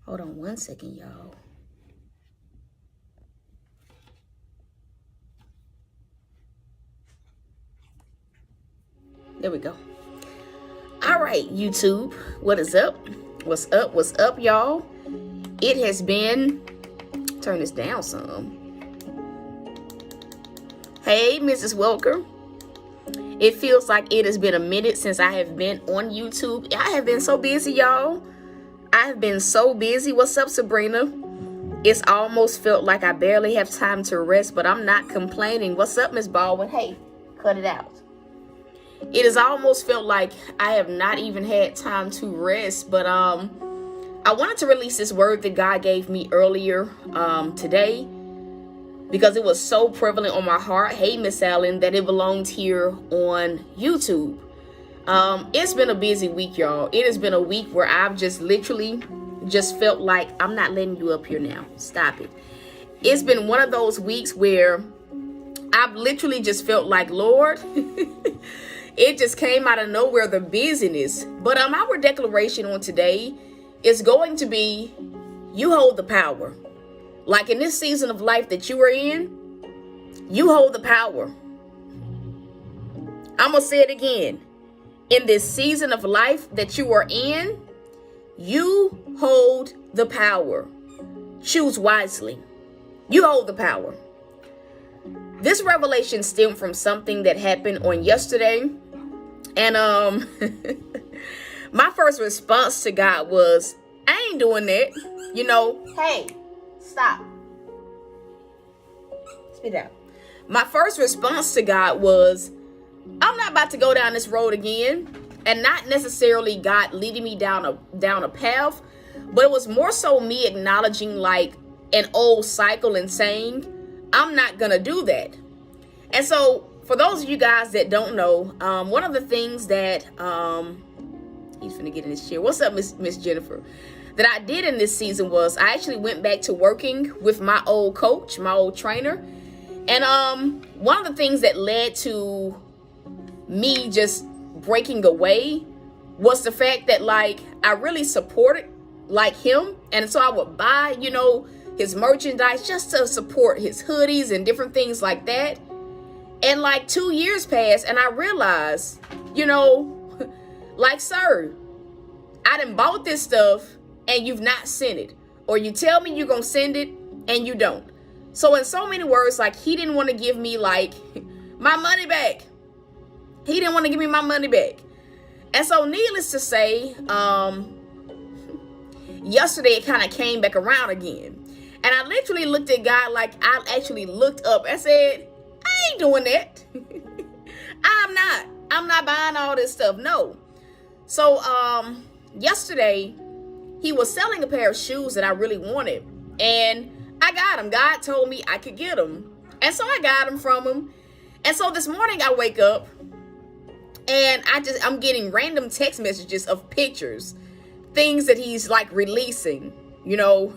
Hold on one second, y'all. There we go. All right, YouTube. What is up? What's up? What's up, y'all? It has been... Turn this down some. Hey, Mrs. Welker. It feels like it has been a minute since I have been on YouTube. I have been so busy, y'all. I have been so busy. What's up, Sabrina? It's almost felt like I barely have time to rest, but I'm not complaining. What's up, Miss Baldwin? Hey, cut it out. It has almost felt like I have not even had time to rest, but I wanted to release this word that God gave me earlier today because it was so prevalent on my heart. Hey, Miss Allen, that it belonged here on YouTube. It's been a busy week, y'all. It has been a week where I've just literally just felt like I'm not letting you up here now. Stop it. It's been one of those weeks where I've literally just felt like, Lord, it just came out of nowhere, the busyness. But our declaration on today is going to be, you hold the power. Like in this season of life that you are in, you hold the power. I'm going to say it again. In this season of life that you are in, you hold the power. Choose wisely. You hold the power. This revelation stemmed from something that happened on yesterday. And my first response to God was, I ain't doing that. You know, hey, stop. Spit out. My first response to God was, I'm not about to go down this road again. And not necessarily God leading me down a path, but it was more so me acknowledging like an old cycle and saying, I'm not going to do that. And so for those of you guys that don't know, one of the things that, he's finna get in his chair. What's up, Miss Jennifer? That I did in this season was I actually went back to working with my old coach, my old trainer. And one of the things that led to me just breaking away was the fact that like I really supported like him, and so I would buy, you know, his merchandise just to support his hoodies and different things like that. And like 2 years passed and I realized, you know, like, sir, I done bought this stuff and you've not sent it, or you tell me you're gonna send it and you don't. So in so many words, like he didn't want to give me like my money back. He didn't want to give me my money back. And so needless to say, yesterday it kind of came back around again. And I literally looked at God like I actually looked up and said, I ain't doing that. I'm not buying all this stuff. No. So yesterday he was selling a pair of shoes that I really wanted. And I got them. God told me I could get them. And so I got them from him. And so this morning I wake up and I'm getting random text messages of pictures, things that he's like releasing, you know,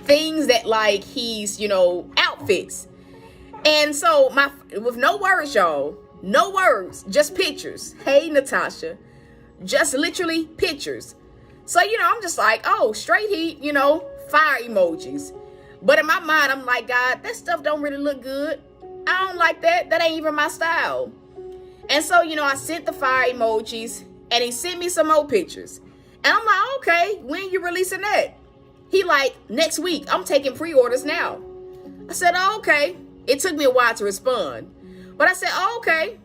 things that like he's, you know, outfits. And so with no words, y'all, no words, just pictures. Hey, Natasha, just literally pictures. So, you know, I'm just like, oh, straight heat, you know, fire emojis. But in my mind, I'm like, God, that stuff don't really look good. I don't like that. That ain't even my style. And so, you know, I sent the fire emojis and he sent me some more pictures. And I'm like, okay, when you releasing that? He like, next week, I'm taking pre-orders now. I said, oh, okay. It took me a while to respond. But I said, oh, okay.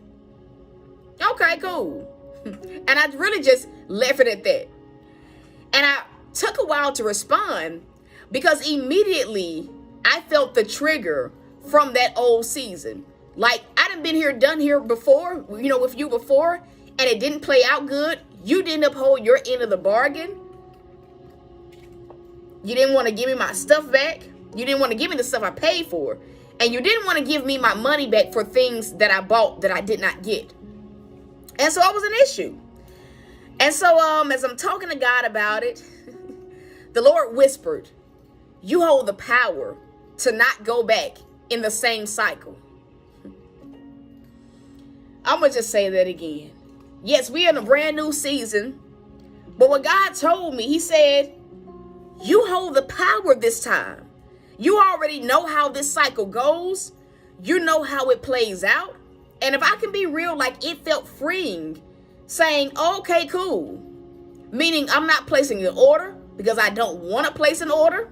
Okay, cool. And I really just left it at that. And I took a while to respond because immediately I felt the trigger from that old season. Like, I done been here, done here before, you know, with you before, and it didn't play out good. You didn't uphold your end of the bargain. You didn't want to give me my stuff back. You didn't want to give me the stuff I paid for. And you didn't want to give me my money back for things that I bought that I did not get. And so it was an issue. And so as I'm talking to God about it, the Lord whispered, you hold the power to not go back in the same cycle. I'm going to just say that again. Yes, we're in a brand new season. But what God told me, he said, You hold the power this time. You already know how this cycle goes. You know how it plays out. And if I can be real, like, it felt freeing saying, okay, cool. Meaning I'm not placing an order because I don't want to place an order.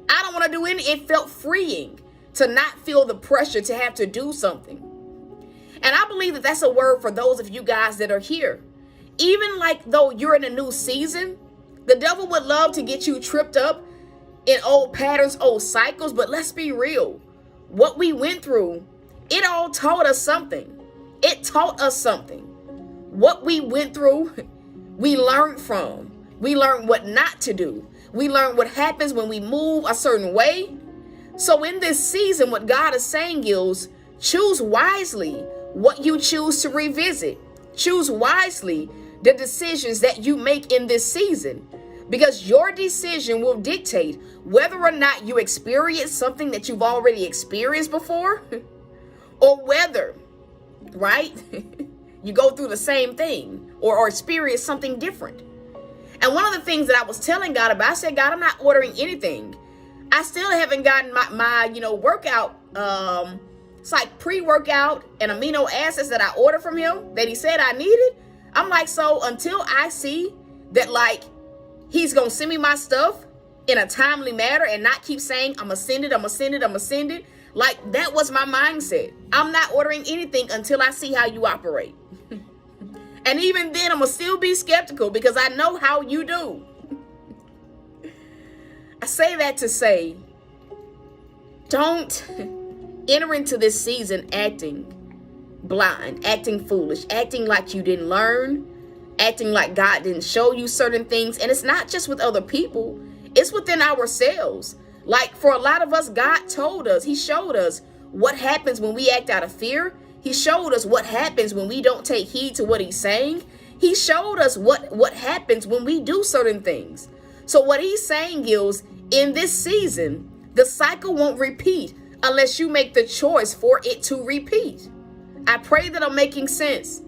I don't want to do anything. It felt freeing to not feel the pressure to have to do something. And I believe that that's a word for those of you guys that are here. Even like though you're in a new season, the devil would love to get you tripped up in old patterns, old cycles. But let's be real. What we went through, it all taught us something. It taught us something. What we went through, we learned from. We learned what not to do. We learned what happens when we move a certain way. So in this season, what God is saying is, choose wisely what you choose to revisit. Choose wisely the decisions that you make in this season, because your decision will dictate whether or not you experience something that you've already experienced before, or whether, right, you go through the same thing or experience something different. And one of the things that I was telling God about, I said, God, I'm not ordering anything. I still haven't gotten my workout. It's like pre-workout and amino acids that I ordered from him that he said I needed. I'm like, so until I see that, like, he's going to send me my stuff in a timely manner and not keep saying, I'm going to send it, I'm going to send it, I'm going to send it. Like, that was my mindset. I'm not ordering anything until I see how you operate. And even then, I'm going to still be skeptical because I know how you do. I say that to say, don't enter into this season acting blind, acting foolish, acting like you didn't learn, acting like God didn't show you certain things. And it's not just with other people, it's within ourselves. Like, for a lot of us, God told us, he showed us what happens when we act out of fear. He showed us what happens when we don't take heed to what he's saying. He showed us what happens when we do certain things. So what he's saying is, in this season, the cycle won't repeat unless you make the choice for it to repeat. I pray that I'm making sense.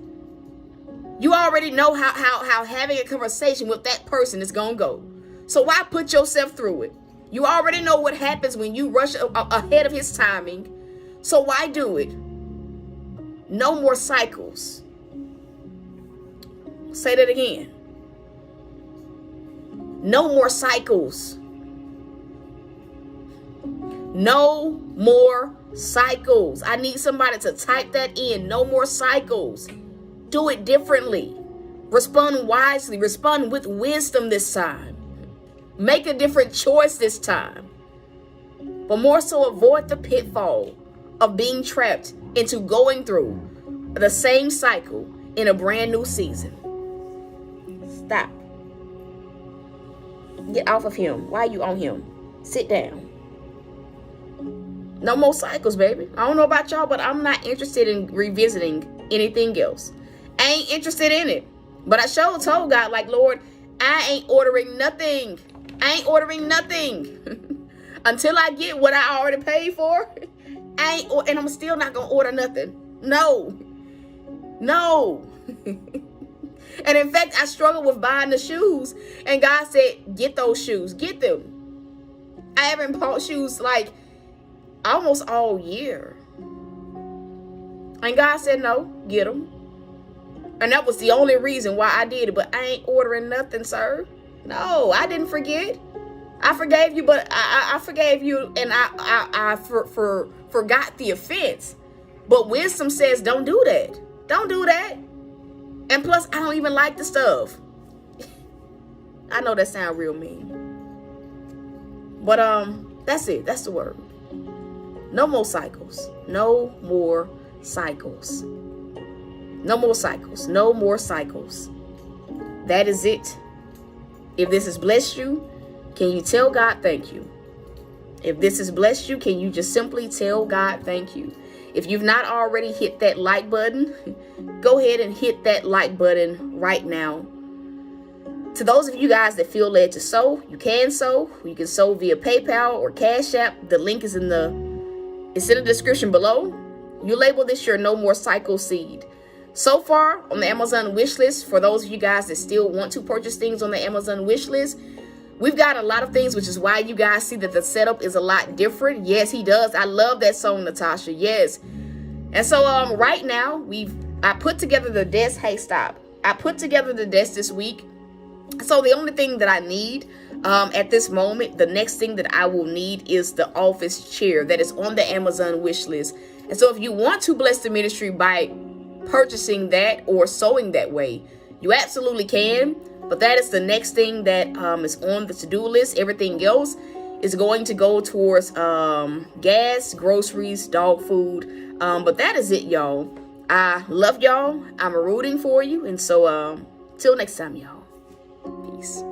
You already know how having a conversation with that person is going to go. So why put yourself through it? You already know what happens when you rush ahead of his timing. So why do it? No more cycles. Say that again. No more cycles. No more cycles. I need somebody to type that in. No more cycles. Do it differently. Respond wisely. Respond with wisdom this time. Make a different choice this time. But more so, avoid the pitfall of being trapped into going through the same cycle in a brand new season. Stop. Get off of him. Why are you on him? Sit down. No more cycles, baby. I don't know about y'all, but I'm not interested in revisiting anything else. I ain't interested in it. But I sure told God, like, Lord, I ain't ordering nothing. I ain't ordering nothing. Until I get what I already paid for, and I'm still not going to order nothing. No. And in fact, I struggled with buying the shoes. And God said, get those shoes. Get them. I haven't bought shoes like almost all year. And God said, no, get them. And that was the only reason why I did it. But I ain't ordering nothing, sir. No, I didn't forget. I forgave you, but I forgave you, and I forgot the offense. But wisdom says, don't do that. Don't do that. And plus, I don't even like the stuff. I know that sounds real mean. But that's it. That's the word. No more cycles. No more cycles. No more cycles. No more cycles. That is it. If this has blessed you, can you tell God thank you? If this has blessed you, can you just simply tell God thank you? If you've not already hit that like button, go ahead and hit that like button right now. To those of you guys that feel led to sow, you can sow. You can sow via PayPal or Cash App. The link is in the description below. You label this your No More Cycle seed. So far on the Amazon wish list, for those of you guys that still want to purchase things on the Amazon wish list, We've got a lot of things, which is why you guys see that the setup is a lot different. Yes, he does. I love that song, Natasha. Yes. And so right now I put together the desk. Hey, stop. I put together the desk this week. So the only thing that I need at this moment, the next thing that I will need is the office chair that is on the Amazon wish list. And so if you want to bless the ministry by purchasing that or sewing that way, you absolutely can. But that is the next thing that is on the to-do list. Everything else is going to go towards gas, groceries, dog food. But that is it, y'all. I love y'all. I'm rooting for you. And so till next time, y'all. Peace.